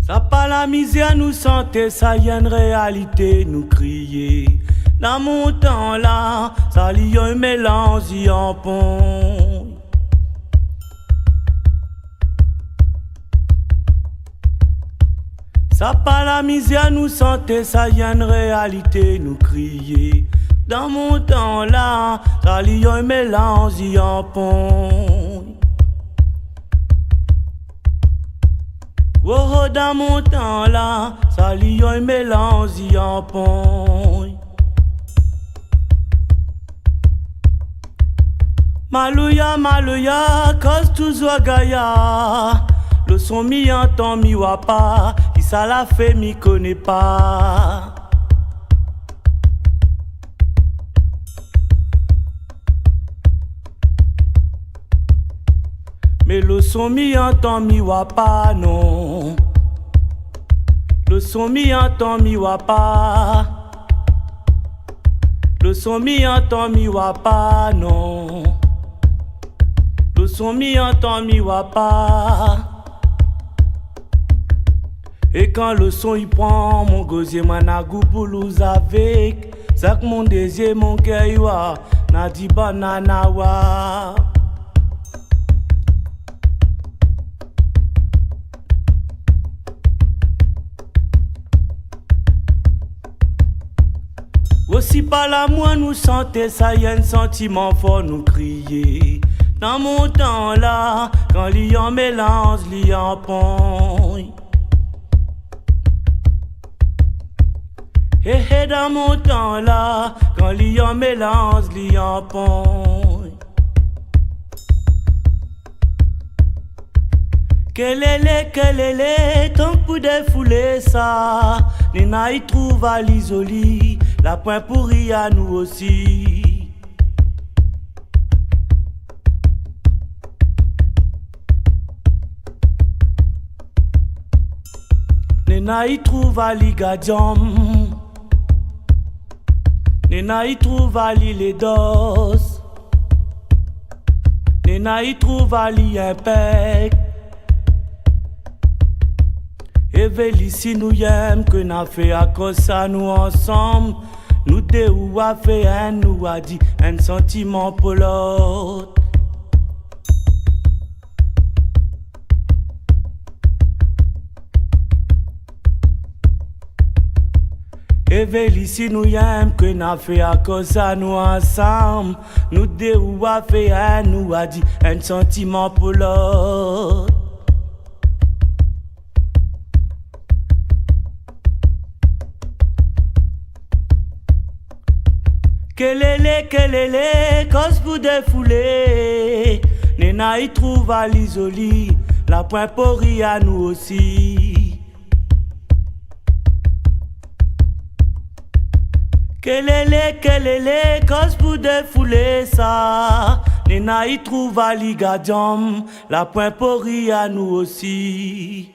Ça pas la misère nous sentait, ça y a une réalité nous crier. Dans mon temps là, ça y a un mélange en pont. Ça pas la misère nous sentait, ça y a une réalité nous crier. Dans mon temps là, ça y a un mélange en pont. Oh, dans mon temps là, ça y a un mélange en pont. Malouya, malouya, cause toujours gaïa. Le son mi entend mi wapa, qui ça la fait mi connaît pas. Mais le son mi entend mi wapa non. Le son mi entend mi wapa. Le son mi entend mi wapa non. Le son mi entend mi wapa. Et quand le son y prend, mon gosier managou boulouse avec. Ça que mon désir, mon cœur, n'a dit banana wa. Aussi par l'amour nous sentait, ça y a un sentiment fort nous crier. Dans mon temps là, quand l'y en mélange, l'y en pont. Hé dans mon temps là, quand l'y en mélange, l'y en pont. Quel est, tant pour défouler ça. Nena y trouve à l'isoli, la point pourri à nous aussi. Nena y trouve à l'igadium. Nena y trouve à l'île d'os. Nena y trouve à l'impec. Et vélici nous y'aime que n'a fait à cause ça nous ensemble. Nous deux ou a fait un nous a dit un sentiment pour l'autre. Et vélici nous y'aime que n'a fait à cause ça nous ensemble. Nous deux ou a fait un nous a dit un sentiment pour l'autre. Quel est, cause pour défouler. Nena y trouve à l'isoli, la point pourri à nous aussi. Quel est, cause pour défouler ça. Nena y trouve à l'igadium, la point pourri à nous aussi.